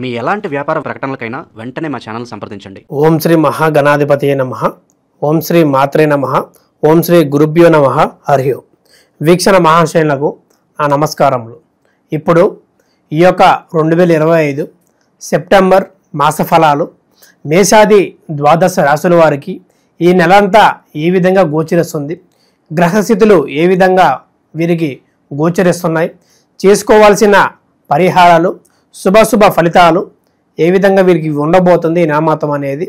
మీ ఎలాంటి వ్యాపార ప్రకటనలకైనా వెంటనే మా ఛానల్ సంప్రదించండి. ఓం శ్రీ మహాగణాధిపతియే నమః. ఓం శ్రీ మాత్రే నమః. ఓం శ్రీ గురుభ్యో నమః. హరి ఓం. వీక్షణ మహాశయులకు నా నమస్కారములు. ఇప్పుడు ఈ యొక్క 2025 సెప్టెంబర్ మాస ఫలాలు మేషాది ద్వాదశ రాశుల వారికి ఈ నెలంతా ఏ విధంగా గోచరిస్తుంది, గ్రహస్థితులు ఏ విధంగా వీరికి గోచరిస్తున్నాయి, చేసుకోవాల్సిన పరిహారాలు, శుభ ఫలితాలు ఏ విధంగా వీరికి ఉండబోతుంది ఈ నామాతం అనేది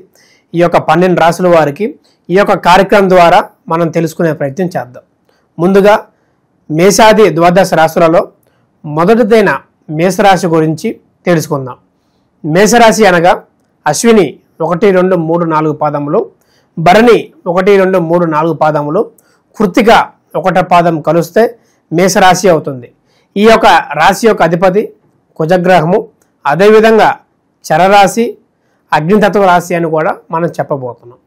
ఈ యొక్క 12 రాశుల వారికి ఈ యొక్క కార్యక్రమం ద్వారా మనం తెలుసుకునే ప్రయత్నం చేద్దాం. ముందుగా మేషాది ద్వాదశ రాశులలో మొదటిదైన మేషరాశి గురించి తెలుసుకుందాం. మేషరాశి అనగా అశ్విని 1, 2, 3, 4 పాదములు, భరణి 1, 2, 3, 4 పాదములు, కృత్తిక 1 పాదం కలిస్తే మేషరాశి అవుతుంది. ఈ యొక్క రాశి యొక్క అధిపతి కుజగ్రహము, అదేవిధంగా చరరాశి, అగ్నితత్వ రాశి అని కూడా మనం చెప్పబోతున్నాం.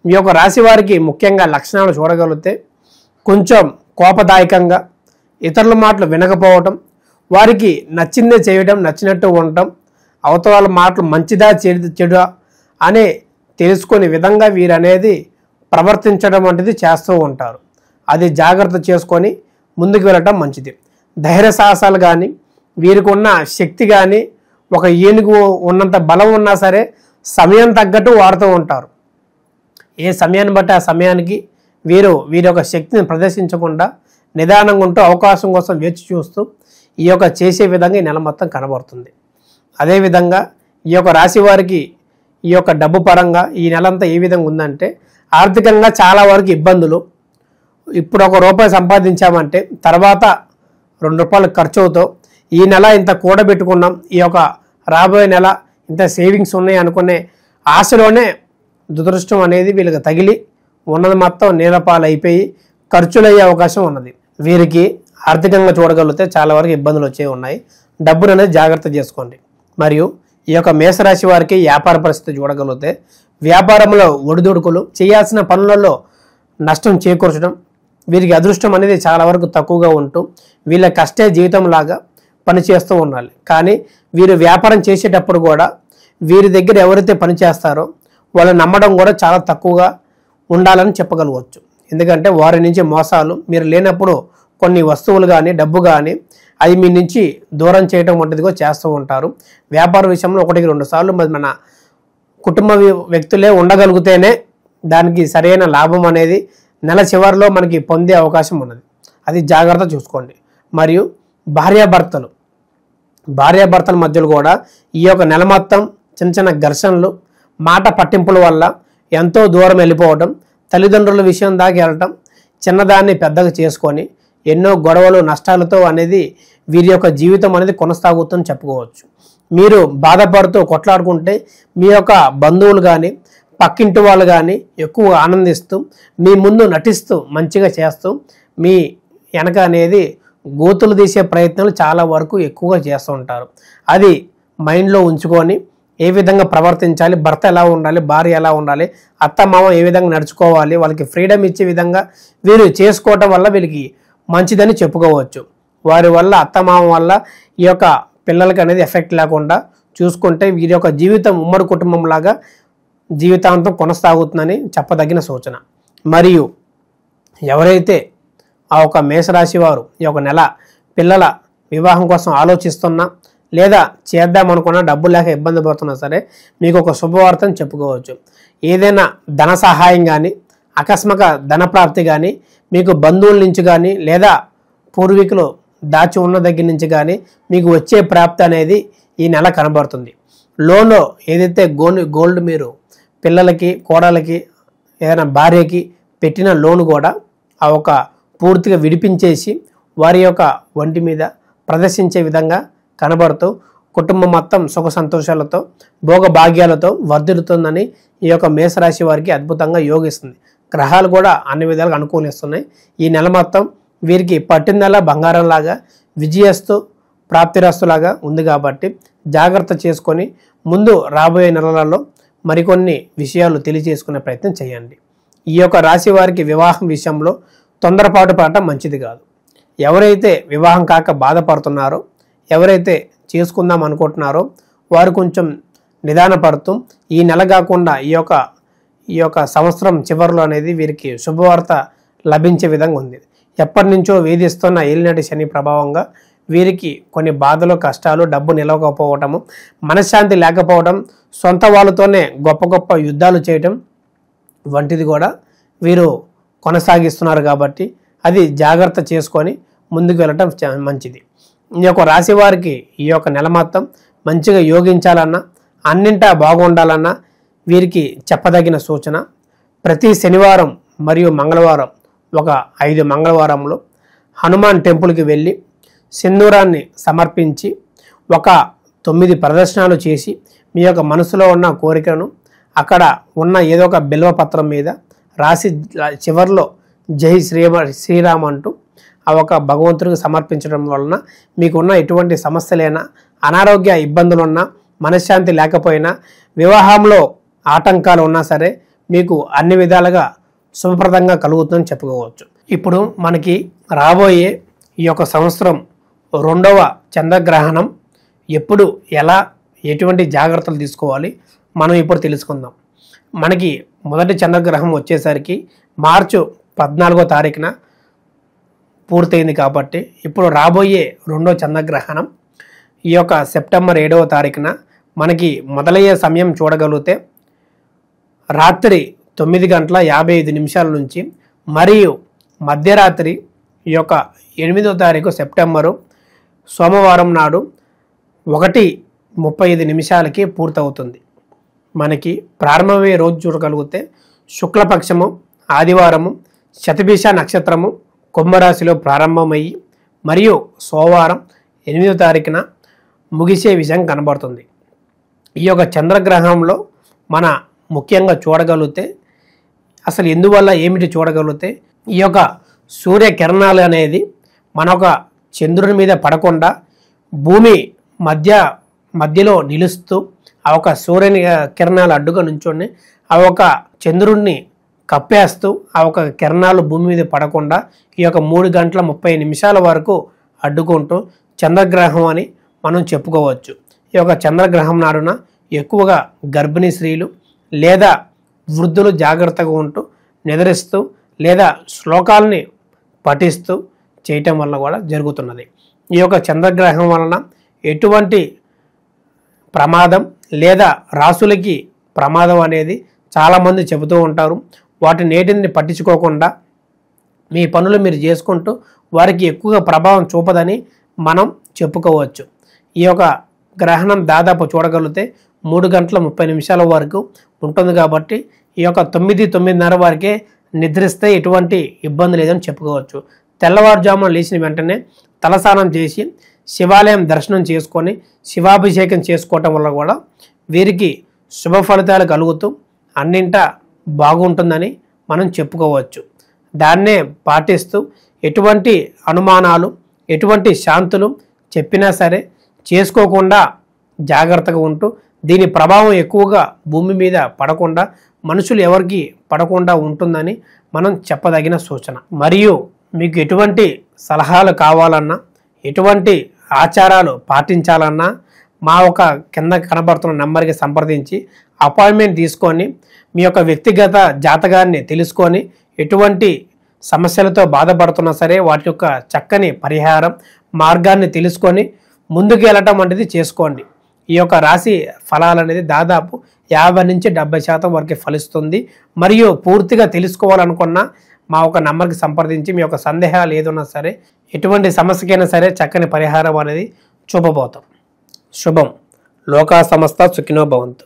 ఈ యొక్క రాశి వారికి ముఖ్యంగా లక్షణాలు చూడగలిగితే కొంచెం కోపదాయకంగా, ఇతరుల మాటలు వినకపోవటం, వారికి నచ్చిందే చేయడం, నచ్చినట్టు ఉండటం, అవతల మాటలు మంచిదా చెడుదా అనే తెలుసుకునే విధంగా వీరనేది ప్రవర్తించడం వంటిది చేస్తూ ఉంటారు. అది జాగ్రత్త చేసుకొని ముందుకు వెళ్ళటం మంచిది. ధైర్య సాహసాలు కానీ, వీరికి ఉన్న శక్తి కానీ, ఒక ఏనుగు ఉన్నంత బలం ఉన్నా సరే సమయం తగ్గట్టు వాడుతూ ఉంటారు. ఏ సమయాన్ని బట్టి ఆ సమయానికి వీరి యొక్క శక్తిని ప్రదర్శించకుండా నిదానంగా ఉంటూ అవకాశం కోసం వేచి చూస్తూ ఈ యొక్క చేసే విధంగా ఈ నెల మొత్తం కనబడుతుంది. అదేవిధంగా ఈ యొక్క రాశి వారికి ఈ యొక్క డబ్బు పరంగా ఈ నెలంతా ఏ విధంగా ఉందంటే, ఆర్థికంగా చాలా వరకు ఇబ్బందులు. ఇప్పుడు ₹1 సంపాదించామంటే తర్వాత ₹2 ఖర్చు అవుతావు. ఈ నెల ఇంత కూడబెట్టుకున్నాం, ఈ యొక్క రాబోయే నెల ఇంత సేవింగ్స్ ఉన్నాయి అనుకునే ఆశలోనే దురదృష్టం అనేది వీళ్ళకి తగిలి ఉన్నది మొత్తం నీలపాలు అయిపోయి ఖర్చులు అయ్యే అవకాశం ఉన్నది. వీరికి ఆర్థికంగా చూడగలిగితే చాలా వరకు ఇబ్బందులు వచ్చే ఉన్నాయి. డబ్బులు అనేది జాగ్రత్త చేసుకోండి. మరియు ఈ యొక్క మేషరాశి వారికి వ్యాపార పరిస్థితి చూడగలిగితే వ్యాపారంలో ఒడిదుడుకులు, చేయాల్సిన పనులలో నష్టం చేకూర్చడం, వీరికి అదృష్టం అనేది చాలా వరకు తక్కువగా ఉంటూ వీళ్ళ కష్టే జీవితం లాగా పనిచేస్తూ ఉండాలి. కానీ వీరు వ్యాపారం చేసేటప్పుడు కూడా వీరి దగ్గర ఎవరైతే పనిచేస్తారో వాళ్ళు నమ్మడం కూడా చాలా తక్కువగా ఉండాలని చెప్పగలవచ్చు. ఎందుకంటే వారి నుంచి మోసాలు, మీరు లేనప్పుడు కొన్ని వస్తువులు కానీ డబ్బు కానీ అది మీ నుంచి దూరం చేయడం వంటిది కూడా చేస్తూ ఉంటారు. వ్యాపార విషయంలో 1-2 సార్లు మన కుటుంబ వ్యక్తులే ఉండగలిగితేనే దానికి సరైన లాభం అనేది నెల చివరిలో మనకి పొందే అవకాశం ఉన్నది. అది జాగ్రత్త చూసుకోండి. మరియు భార్యాభర్తల మధ్యలో కూడా ఈ యొక్క నెల మొత్తం చిన్న ఘర్షణలు, మాట పట్టింపుల వల్ల ఎంతో దూరం వెళ్ళిపోవడం, తల్లిదండ్రుల విషయం దాకా వెళ్ళటం, చిన్నదాన్ని పెద్దగా చేసుకొని ఎన్నో గొడవలు, నష్టాలతో అనేది వీరి యొక్క జీవితం అనేది కొనసాగుతుందని చెప్పుకోవచ్చు. మీరు బాధపడుతూ కొట్లాడుకుంటే మీ యొక్క బంధువులు కానీ, పక్కింటి వాళ్ళు కానీ ఎక్కువ ఆనందిస్తూ మీ ముందు నటిస్తూ మంచిగా చేస్తూ మీ వెనక అనేది గోతులు తీసే ప్రయత్నాలు చాలా వరకు ఎక్కువగా చేస్తూ ఉంటారు. అది మైండ్లో ఉంచుకొని ఏ విధంగా ప్రవర్తించాలి, భర్త ఎలా ఉండాలి, భార్య ఎలా ఉండాలి, అత్త మామ ఏ విధంగా నడుచుకోవాలి, వాళ్ళకి ఫ్రీడమ్ ఇచ్చే విధంగా వీరు చేసుకోవటం వల్ల వీళ్ళకి మంచిదని చెప్పుకోవచ్చు. వారి వల్ల అత్త మామ వల్ల ఈ యొక్క పిల్లలకి అనేది ఎఫెక్ట్ లేకుండా చూసుకుంటే వీరి యొక్క జీవితం ఉమ్మడి కుటుంబం లాగా జీవితాంతం కొనసాగుతుందని చెప్పదగిన సూచన. మరియు ఎవరైతే ఆ ఒక మేషరాశి వారు ఈ యొక్క నెల పిల్లల వివాహం కోసం ఆలోచిస్తున్నా లేదా చేద్దామనుకున్నా డబ్బు లేక ఇబ్బంది పడుతున్నా సరే మీకు ఒక శుభవార్తను చెప్పుకోవచ్చు. ఏదైనా ధన సహాయం కానీ, ఆకస్మిక ధన ప్రాప్తి కానీ, మీకు బంధువుల నుంచి కానీ లేదా పూర్వీకులు దాచి ఉన్న దగ్గర నుంచి కానీ మీకు వచ్చే ప్రాప్తి అనేది ఈ నెల కనబడుతుంది. లోన్లో ఏదైతే గోల్డ్ మీరు పిల్లలకి, కోడలకి, ఏదైనా భార్యకి పెట్టిన లోన్ కూడా ఆ ఒక పూర్తిగా విడిపించేసి వారి యొక్క ఒంటి మీద ప్రదర్శించే విధంగా కనబడుతూ కుటుంబం మొత్తం సుఖ సంతోషాలతో, భోగ భాగ్యాలతో వర్ధిల్లుతుందని ఈ యొక్క మేషరాశి వారికి అద్భుతంగా యోగిస్తుంది. గ్రహాలు కూడా అన్ని విధాలుగా అనుకూలిస్తున్నాయి. ఈ నెల మొత్తం వీరికి పట్టిందల్లా బంగారంలాగా, విజయస్తు ప్రాప్తిరస్తులాగా ఉంది. కాబట్టి జాగ్రత్త చేసుకొని ముందు రాబోయే నెలలలో మరికొన్ని విషయాలు తెలియజేసుకునే ప్రయత్నం చేయండి. ఈ యొక్క రాశి వారికి వివాహం విషయంలో తొందరపాటు పడటం మంచిది కాదు. ఎవరైతే వివాహం కాక బాధపడుతున్నారో, ఎవరైతే చేసుకుందాం అనుకుంటున్నారో వారు కొంచెం నిదానపడుతూ ఈ నెల కాకుండా ఈ యొక్క సంవత్సరం చివరిలో అనేది వీరికి శుభవార్త లభించే విధంగా ఉంది. ఎప్పటి నుంచో వేధిస్తున్న ఏలినాటి శని ప్రభావంగా వీరికి కొన్ని బాధలు, కష్టాలు, డబ్బు నిలవకపోవటము, మనశ్శాంతి లేకపోవడం, సొంత వాళ్ళతోనే గొప్ప గొప్ప యుద్ధాలు చేయటం వంటిది కూడా వీరు కొనసాగిస్తున్నారు. కాబట్టి అది జాగ్రత్త చేసుకొని ముందుకు వెళ్ళటం మంచిది. ఈ యొక్క రాశి వారికి ఈ యొక్క నెల మొత్తం మంచిగా యోగించాలన్నా, అన్నింటా బాగుండాలన్నా వీరికి చెప్పదగిన సూచన, ప్రతి శనివారం మరియు మంగళవారం ఒక 5 మంగళవారంలో హనుమాన్ టెంపుల్కి వెళ్ళి సింధూరాన్ని సమర్పించి ఒక 9 ప్రదర్శనలు చేసి మీ యొక్క మనసులో ఉన్న కోరికను అక్కడ ఉన్న ఏదో ఒక బిల్వపత్రం మీద రాసి చివరిలో జై శ్రీరామ్ అంటూ ఆ ఒక భగవంతుడికి సమర్పించడం వలన మీకున్న ఎటువంటి సమస్యలైనా, అనారోగ్య ఇబ్బందులున్నా, మనశ్శాంతి లేకపోయినా, వివాహంలో ఆటంకాలు ఉన్నా సరే మీకు అన్ని విధాలుగా శుభప్రదంగా కలుగుతుందని చెప్పుకోవచ్చు. ఇప్పుడు మనకి రాబోయే ఈ యొక్క సంవత్సరం 2వ చంద్రగ్రహణం ఎప్పుడు, ఎలా, ఎటువంటి జాగ్రత్తలు తీసుకోవాలి మనం ఇప్పుడు తెలుసుకుందాం. మనకి మొదటి చంద్రగ్రహం వచ్చేసరికి మార్చి 14వ తారీఖున పూర్తయింది. కాబట్టి ఇప్పుడు రాబోయే 2వ చంద్రగ్రహణం ఈ యొక్క సెప్టెంబర్ 7వ తారీఖున మనకి మొదలయ్యే సమయం చూడగలిగితే రాత్రి 9:55 నుంచి మరియు మధ్యరాత్రి ఈ యొక్క 8వ తారీఖు సెప్టెంబరు సోమవారం నాడు 1:35 పూర్తవుతుంది. మనకి ప్రారంభమయ్యే రోజు చూడగలిగితే శుక్లపక్షము ఆదివారము, శతభిష నక్షత్రము కుంభరాశిలో ప్రారంభమయ్యి మరియు సోమవారం 8వ తారీఖున ముగిసే విషయం కనబడుతుంది. ఈ యొక్క చంద్రగ్రహంలో మన ముఖ్యంగా చూడగలిగితే అసలు ఎందువల్ల ఏమిటి చూడగలిగితే ఈ యొక్క సూర్యకిరణాలు అనేది మన ఒక చంద్రుని మీద పడకుండా భూమి మధ్యలో నిలుస్తూ ఆ ఒక సూర్యుని కిరణాలు అడ్డుగా నుంచొని ఆ ఒక చంద్రుడిని కప్పేస్తూ ఆ ఒక కిరణాలు భూమి మీద పడకుండా ఈ యొక్క 3:30 వరకు అడ్డుకుంటూ చంద్రగ్రహం అని మనం చెప్పుకోవచ్చు. ఈ యొక్క చంద్రగ్రహం నాడున ఎక్కువగా గర్భిణీ స్త్రీలు లేదా వృద్ధులు జాగ్రత్తగా ఉంటూ నిద్రిస్తూ లేదా శ్లోకాలని పఠిస్తూ చేయటం వల్ల కూడా జరుగుతున్నది. ఈ యొక్క చంద్రగ్రహం వలన ఎటువంటి ప్రమాదం లేదా రాసులకి ప్రమాదం అనేది చాలామంది చెబుతూ ఉంటారు. వాటి నేటిని పట్టించుకోకుండా మీ పనులు మీరు చేసుకుంటూ వారికి ఎక్కువగా ప్రభావం చూపదని మనం చెప్పుకోవచ్చు. ఈ యొక్క గ్రహణం దాదాపు చూడగలిగితే 3:30 వరకు ఉంటుంది. కాబట్టి ఈ యొక్క 9:30 వరకే నిద్రిస్తే ఎటువంటి ఇబ్బంది లేదని చెప్పుకోవచ్చు. తెల్లవారుజామున లేచిన వెంటనే తలస్నానం చేసి శివాలయం దర్శనం చేసుకొని శివాభిషేకం చేసుకోవటం వల్ల కూడా వీరికి శుభ ఫలితాలు కలుగుతూ అన్నింటా బాగుంటుందని మనం చెప్పుకోవచ్చు. దాన్నే పాటిస్తూ ఎటువంటి అనుమానాలు, ఎటువంటి శాంతులు చెప్పినా సరే చేసుకోకుండా జాగ్రత్తగా ఉంటూ దీని ప్రభావం ఎక్కువగా భూమి మీద పడకుండా, మనుషులు ఎవరికి పడకుండా ఉంటుందని మనం చెప్పదగిన సూచన. మరియు మీకు ఎటువంటి సలహాలు కావాలన్నా, ఎటువంటి ఆచారాలు పాటించాలన్నా మా ఒక కింద కనబడుతున్న నెంబర్కి సంప్రదించి అపాయింట్మెంట్ తీసుకొని మీ యొక్క వ్యక్తిగత జాతకాన్ని తెలుసుకొని ఎటువంటి సమస్యలతో బాధపడుతున్నా సరే వాటి యొక్క చక్కని పరిహారం మార్గాన్ని తెలుసుకొని ముందుకు వెళ్ళటం అనేది చేసుకోండి. ఈ యొక్క రాశి ఫలాలు అనేది దాదాపు 50 నుంచి 70% వరకు ఫలిస్తుంది. మరియు పూర్తిగా తెలుసుకోవాలనుకున్నా మా ఒక నంబర్కి సంప్రదించి మీ యొక్క సందేహాలు ఏదైనా సరే ఎటువంటి సమస్యకైనా సరే చక్కని పరిహారం అనేది చూపబోతాం. శుభం. లోకా సమస్త సుఖినో భవంతు.